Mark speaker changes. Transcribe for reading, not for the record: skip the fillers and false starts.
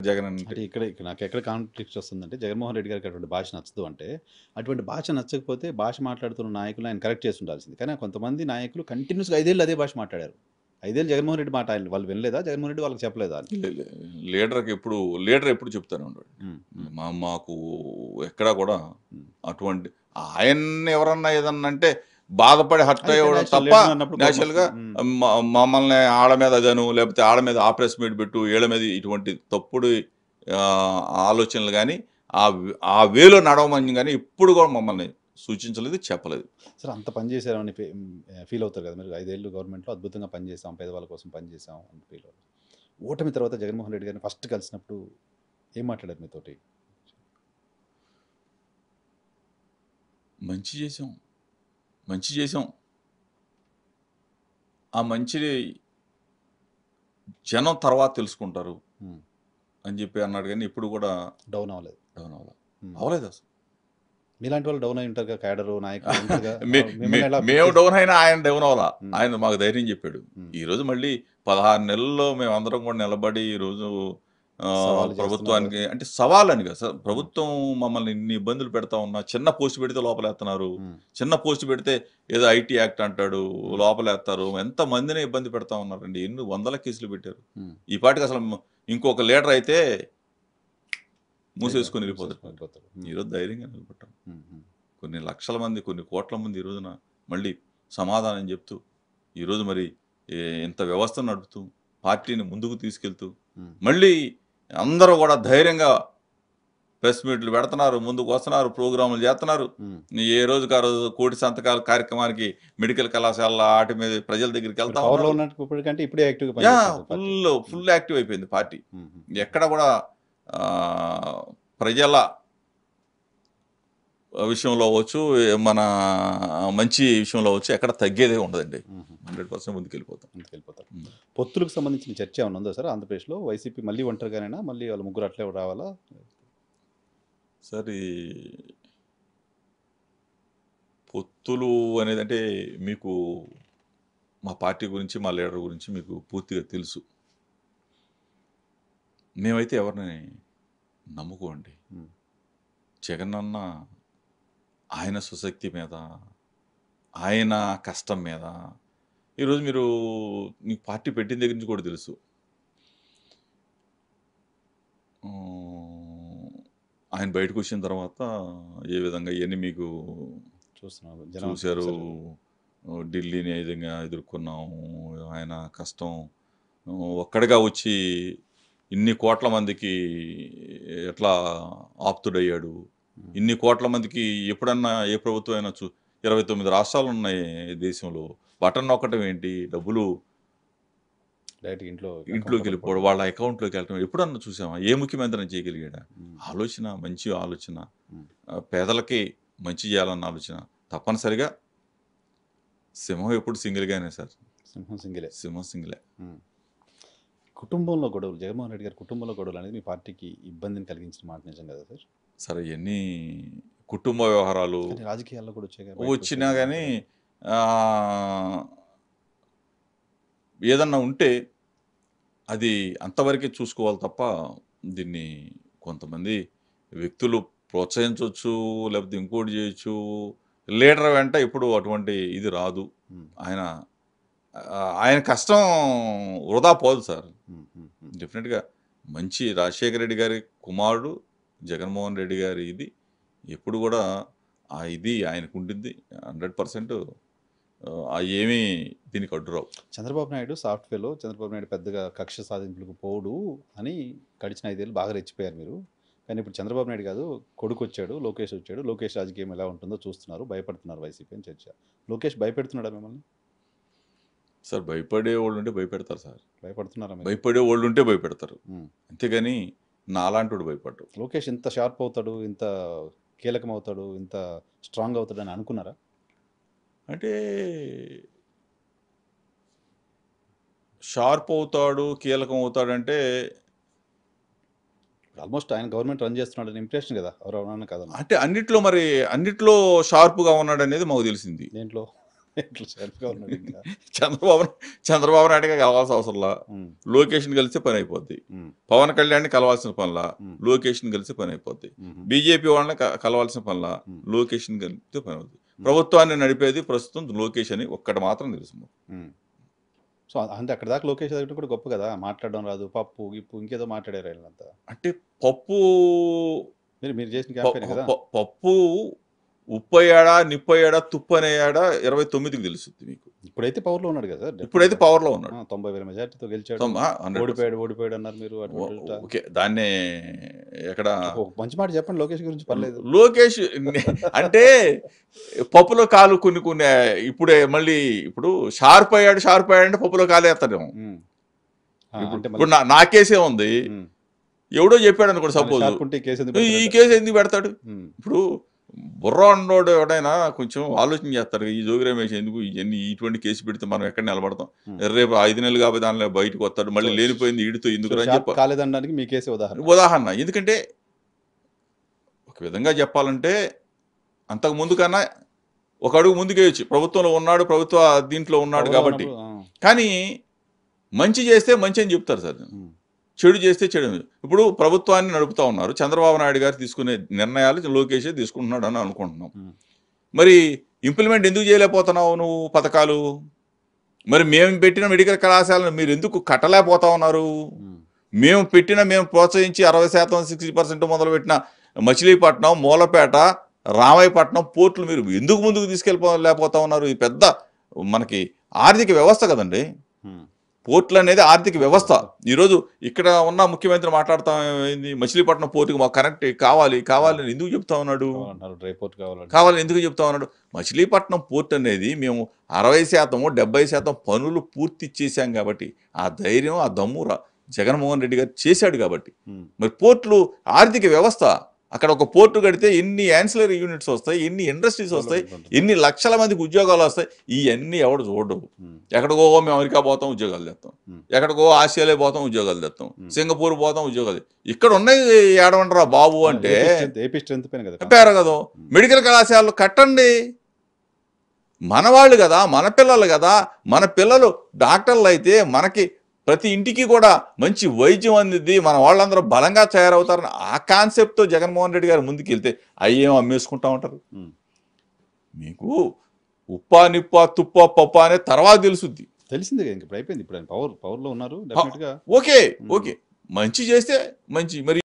Speaker 1: జగన్ అంటే.
Speaker 2: అంటే ఇక్కడ నాకు ఎక్కడ కాన్ఫ్లిక్ట్ వస్తుందంటే జగన్మోహన్ రెడ్డి గారికి అటువంటి భాష నచ్చదు అంటే అటువంటి భాష నచ్చకపోతే భాష మాట్లాడుతున్న నాయకులు ఆయన కరెక్ట్ చేసి ఉండాల్సింది. కానీ కొంతమంది నాయకులు కంటిన్యూస్గా 5 ఏళ్ళు అదే భాష మాట్లాడారు. 5 ఏళ్ళు జగన్మోహన్ రెడ్డి మాట ఆయన వాళ్ళు వినలేదా? జగన్మోహన్ రెడ్డి వాళ్ళకి చెప్పలేదా అని?
Speaker 1: లీడర్ ఎప్పుడు చెప్తానే ఉన్నాడు. మాకు ఎక్కడా కూడా అటువంటి ఆయన్ని ఎవరన్నా ఏదన్నా అంటే బాధపడి హర్ట్ అయ్యడం తప్ప నేచురల్గా మమ్మల్ని ఆళ్ళ మీద అదను లేకపోతే ఆళ్ళ మీద ఆ ప్రెస్ మీట్ పెట్టు ఏళ్ళ మీద ఇటువంటి తప్పుడు ఆలోచనలు కానీ ఆ వేలో నడవమని కానీ ఇప్పుడు కూడా మమ్మల్ని సూచించలేదు, చెప్పలేదు.
Speaker 2: సార్ అంత పని చేశారని ఫీల్ అవుతారు కదా మీరు? 5 ఏళ్ళు గవర్నమెంట్లో అద్భుతంగా పనిచేసాం, పేదవాళ్ళ కోసం పనిచేసాం అని ఫీల్ అవుతారు. ఓటమి తర్వాత జగన్మోహన్ రెడ్డి గారిని ఫస్ట్ కలిసినప్పుడు ఏం మాట్లాడారు మీతోటి?
Speaker 1: మంచి చేసాం ఆ మంచి జనం తర్వాత తెలుసుకుంటారు అని చెప్పి అన్నాడు. కానీ ఇప్పుడు కూడా
Speaker 2: డౌన్ అవ్వలేదు
Speaker 1: అసలు.
Speaker 2: మీలాంటి వాళ్ళు డౌన్ అయి ఉంటారు కదా, క్యాడరు నాయకులు.
Speaker 1: మేము డౌన్ అయినా ఆయన డౌన్ అవ్వాలా. ఆయన మాకు ధైర్యం చెప్పాడు. ఈరోజు మళ్ళీ 16 నెలల్లో మేము అందరం కూడా నిలబడి ఈరోజు ప్రభుత్వానికి అంటే సవాల్ అని కదా సార్. ప్రభుత్వం మమ్మల్ని ఇన్ని ఇబ్బందులు పెడతా ఉన్నా, చిన్న పోస్ట్ పెడితే లోపలేస్తున్నారు, చిన్న పోస్ట్ పెడితే ఏదో ఐటీ యాక్ట్ అంటాడు లోపలేస్తారు, ఎంత మందిని ఇబ్బంది పెడతా ఉన్నారండి. ఎన్ని వందల కేసులు పెట్టారు. ఈ పాటికి అసలు ఇంకొక లీడర్ అయితే మూసేసుకొని వెళ్ళిపోతారు. ఈరోజు ధైర్యంగా నిలబడ్డాం. కొన్ని లక్షల మంది, కొన్ని కోట్ల మంది ఈ రోజున మళ్ళీ సమాధానం చెప్తూ ఈరోజు మరి ఇంత వ్యవస్థను నడుపుతూ పార్టీని ముందుకు తీసుకెళ్తూ మళ్ళీ అందరూ కూడా ధైర్యంగా ప్రెస్ మీట్లు పెడుతున్నారు, ముందుకు వస్తున్నారు, ప్రోగ్రాములు చేస్తున్నారు. ఏ రోజుకి ఆ రోజు 1,00,00,000 సంతకాల కార్యక్రమానికి మెడికల్ కళాశాల వాటి మీద ప్రజల దగ్గరికి వెళ్తా ఫుల్ యాక్టివ్ అయిపోయింది పార్టీ. ఎక్కడ కూడా ప్రజల విషయంలో అవ్వచ్చు, మన మంచి విషయంలో అవ్వచ్చు, ఎక్కడ తగ్గేదే ఉండదండి. 100% ముందుకెళ్ళిపోతారు.
Speaker 2: పొత్తులకు సంబంధించిన చర్చ ఏమైనా ఉందా సార్ ఆంధ్రప్రదేశ్లో? వైసీపీ మళ్ళీ ఒంటరిగానైనా, మళ్ళీ వాళ్ళ ముగ్గురు అట్లే రావాలా
Speaker 1: సార్? ఈ పొత్తులు అనేది అంటే మీకు మా పార్టీ గురించి, మా లీడర్ గురించి మీకు పూర్తిగా తెలుసు. మేమైతే ఎవరిని నమ్ముకోండి. జగన్ అన్న ఆయన సుశక్తి మీద, ఆయన కష్టం మీద ఈరోజు మీరు మీకు పార్టీ పెట్టిన దగ్గర నుంచి కూడా తెలుసు. ఆయన బయటకు వచ్చిన తర్వాత ఏ విధంగా ఇవన్నీ మీకు చూశారు. ఢిల్లీని ఏ విధంగా ఎదుర్కొన్నాము, ఆయన కష్టం ఒక్కడిగా వచ్చి ఇన్ని కోట్ల మందికి ఎట్లా ఆప్తుడయ్యాడు. ఇన్ని కోట్ల మందికి ఎప్పుడన్నా ఏ ప్రభుత్వం అయినా 29 రాష్ట్రాలు ఉన్నాయి దేశంలో. బటన్ నొక్కటం ఏంటి, డబ్బులు ఇంట్లోకి వెళ్ళిపోవడం, వాళ్ళ అకౌంట్లోకి వెళ్ళటం ఎప్పుడన్నా చూసామా? ఏ ముఖ్యమంత్రి చేయగలిగాడా? ఆలోచన, మంచి ఆలోచన, పేదలకి మంచి చేయాలన్న ఆలోచన. తప్పనిసరిగా సింహం ఎప్పుడు సింగిల్గానే సార్. సింహం సింగిలే.
Speaker 2: కుటుంబంలో గొడవలు, జగన్మోహన్ రెడ్డి గారి కుటుంబంలో గొడవలు అనేది మీ పార్టీకి ఇబ్బందిని కలిగించిన మాట నిజం కదా సార్?
Speaker 1: సరే, ఎన్ని కుటుంబ వ్యవహారాలు
Speaker 2: రాజకీయాల్లో కూడా
Speaker 1: వచ్చినా కానీ ఏదన్నా ఉంటే అది అంతవరకే చూసుకోవాలి తప్ప దీన్ని కొంతమంది వ్యక్తులు ప్రోత్సహించవచ్చు, లేకపోతే ఇంకోటి చేయొచ్చు. లీడర్ వెంట ఇప్పుడు అటువంటి ఇది రాదు. ఆయన కష్టం వృధా పోదు సార్. డెఫినెట్గా మంచి రాజశేఖర రెడ్డి గారి కుమారుడు జగన్మోహన్ రెడ్డి గారి ఇది ఎప్పుడు కూడా ఆ ఇది ఆయనకు ఉంటుంది. 100% ఏమీ దీనికి అడ్డురావు.
Speaker 2: చంద్రబాబు నాయుడు సాఫ్ట్వేర్లో చంద్రబాబు నాయుడు పెద్దగా కక్ష సాధింపులకు పోడు అని గడిచిన 5 ఏళ్ళు బాగా రెచ్చిపోయారు మీరు. కానీ ఇప్పుడు చంద్రబాబు నాయుడు కాదు, కొడుకు వచ్చాడు, లోకేష్ వచ్చాడు. లోకేష్ రాజకీయం ఎలా ఉంటుందో చూస్తున్నారు, భయపడుతున్నారు వైసీపీ అని చర్చ. లోకేష్ భయపెడుతున్నాడా మిమ్మల్ని?
Speaker 1: సార్, భయపడే వాళ్ళు ఉంటే భయపెడతారు సార్.
Speaker 2: భయపడుతున్నారా?
Speaker 1: భయపడే వాళ్ళు ఉంటే భయపెడతారు, అంతేగాని నాలాంటి భయపడ్డు.
Speaker 2: లోకేష్ ఇంత షార్ప్ అవుతాడు, ఇంత కీలకం అవుతాడు, ఇంత స్ట్రాంగ్ అవుతాడు అని అనుకున్నారా?
Speaker 1: అంటే షార్ప్ అవుతాడు, కీలకం అవుతాడంటే
Speaker 2: ఆల్మోస్ట్ ఆయన గవర్నమెంట్ రన్ చేస్తున్నాడు అని ఇంప్రెషన్ కదా, ఎవరన్నా కదా.
Speaker 1: అంటే అన్నిట్లో షార్ప్గా ఉన్నాడు అనేది మాకు తెలిసింది.
Speaker 2: దేంట్లో? ఇట్లా షార్ప్గా ఉన్నాడు ఇంకా.
Speaker 1: చంద్రబాబు చంద్రబాబు నాయుడుగా కలవాల్సిన అవసరంలా,
Speaker 2: ఉమ్,
Speaker 1: లోకేష్ని కలిస్తే పని అయిపోద్ది.
Speaker 2: ఉమ్,
Speaker 1: పవన్ కళ్యాణ్ని కలవాల్సిన పనిలా,
Speaker 2: ఉమ్,
Speaker 1: లోకేష్ని కలిస్తే పని అయిపోద్ది.
Speaker 2: ఉమ్,
Speaker 1: బీజేపీ వాళ్ళని కలవాల్సిన పనిలా,
Speaker 2: ఉమ్,
Speaker 1: లోకేష్ని కలిపితే పని అవుతుంది. ప్రభుత్వాన్ని నడిపేది ప్రస్తుతం లోకేష్ అని ఒక్కటి మాత్రం తెలుసు.
Speaker 2: ఉమ్. సో అంటే అక్కడ దాకా లోకేష్ దగ్గర కూడా గొప్ప కదా, మాట్లాడడం రాదు, పప్పు గిప్పు ఇంకేదో మాట్లాడారు వీళ్ళంతా.
Speaker 1: అంటే పప్పు
Speaker 2: మీరు మీరు చేసిన క్యాంపెయిన్ కదా.
Speaker 1: పప్పు ఉప్పయ్యాడా నిప్పయ్యాడా తుప్పనేయాడా 29కి తెలుస్తుంది మీకు.
Speaker 2: ఇప్పుడైతే పవర్లో ఉన్నాడు కదా,
Speaker 1: ఇప్పుడైతే పవర్లో ఉన్నాడు.
Speaker 2: 90,000 మెజార్టీతో గెలిచాడు.
Speaker 1: 100%.
Speaker 2: ఓడిపోయాడు అన్నారు మీరు.
Speaker 1: ఓకే, దాన్నే ఎక్కడ
Speaker 2: ఒక మంచి మాట చెప్పండి లోకేష్ గురించి, పర్లేదు.
Speaker 1: లోకేష్ అంటే పప్పులో కాలు కొన్ని కొన్ని ఇప్పుడే మళ్ళీ ఇప్పుడు షార్ప్ అయ్యాడు అంటే పప్పులో కాలు వేస్తాడు.
Speaker 2: ఉమ్.
Speaker 1: ఇప్పుడు నా కేసే ఉంది, ఎవడో చెప్పాడు అనుకోండి సపోజ్, ఈ కేసు ఎందుకు పెడతాడు? ఇప్పుడు బుర్ర ఉన్నోడు ఎవడైనా కొంచెం ఆలోచన చేస్తాడు, ఈ జోగి రమేష్ ఎందుకు ఇవన్నీ ఇటువంటి కేసు పెడితే మనం ఎక్కడ నిలబడతాం, రేపు 5 నెలలు కాబట్టి దానిలో బయటకు వస్తాడు, మళ్ళీ లేనిపోయింది ఈడితో ఎందుకు
Speaker 2: కాలేదనడానికి మీ కేసే
Speaker 1: ఉదాహరణ. ఎందుకంటే ఒక విధంగా చెప్పాలంటే అంతకు ముందు కన్నా ఒక అడుగు ముందుకేయచ్చు, ప్రభుత్వంలో ఉన్నాడు, ప్రభుత్వ దీంట్లో ఉన్నాడు కాబట్టి. కానీ మంచి చేస్తే మంచి అని చెప్తారు సార్, చెడు చేస్తే చెడు. ఇప్పుడు ప్రభుత్వాన్ని నడుపుతా ఉన్నారు, చంద్రబాబు నాయుడు గారు తీసుకునే నిర్ణయాలు లోకేషే తీసుకుంటున్నాడు అని అనుకుంటున్నాం. మరి ఇంప్లిమెంట్ ఎందుకు చేయలేకపోతున్నావు నువ్వు పథకాలు? మరి మేము పెట్టిన మెడికల్ కళాశాలను మీరు ఎందుకు కట్టలేకపోతా ఉన్నారు? మేము ప్రోత్సహించి 60%, 60% మొదలుపెట్టిన మచిలీపట్నం, మూలపేట, రామాయపట్నం పోర్టులు మీరు ఎందుకు ముందుకు తీసుకెళ్ళలేకపోతా ఉన్నారు? ఈ పెద్ద మనకి ఆర్థిక వ్యవస్థ కదండి పోర్టులు అనేది, ఆర్థిక వ్యవస్థ. ఈరోజు ఇక్కడ ఉన్న ముఖ్యమంత్రి మాట్లాడుతా ఏంది, మచిలీపట్నం పోర్టుకి మాకు కనెక్ట్ కావాలి అని ఎందుకు చెప్తా ఉన్నాడు? కావాలని ఎందుకు చెప్తా ఉన్నాడు? మచిలీపట్నం పోర్ట్ అనేది మేము 60%, 70% పనులు పూర్తి చేశాం కాబట్టి, ఆ ధైర్యం, ఆ దమ్ము జగన్మోహన్ రెడ్డి గారు చేశాడు కాబట్టి. మరి పోర్టులు ఆర్థిక వ్యవస్థ, అక్కడ ఒక పోర్టు కడితే ఎన్ని యాన్సిలరీ యూనిట్స్ వస్తాయి, ఎన్ని ఇండస్ట్రీస్ వస్తాయి, ఎన్ని లక్షల మందికి ఉద్యోగాలు వస్తాయి. ఇవన్నీ ఎవడు చూడవు. ఎక్కడికో మేము అమెరికా పోతాం ఉద్యోగాలు తెస్తాం, ఎక్కడికో ఆస్ట్రేలియా పోతాం ఉద్యోగాలు తెస్తాం, సింగపూర్ పోతాం ఉద్యోగాలు. ఇక్కడ ఉన్నాయి ఏడవంటరా బాబు అంటే పేర కదా. మెడికల్ కళాశాలలు కట్టండి, మనవాళ్ళు కదా, మన పిల్లలు కదా. మన పిల్లలు డాక్టర్లు అయితే మనకి ప్రతి ఇంటికి కూడా మంచి వైద్యం అందిద్ది, మన వాళ్ళందరూ బలంగా తయారవుతారని ఆ కాన్సెప్ట్తో జగన్మోహన్ రెడ్డి గారు ముందుకు వెళ్తే అయ్యేం అమ్మేసుకుంటా ఉంటారు. మీకు ఉప్ప నిప్ప తుప్ప పప్ప అనే తర్వాత
Speaker 2: తెలిసింది ఇప్పుడు అయిపోయింది. ఇప్పుడు ఆయన పవర్లో ఉన్నారు.
Speaker 1: ఓకే మంచి చేస్తే మంచి. మరి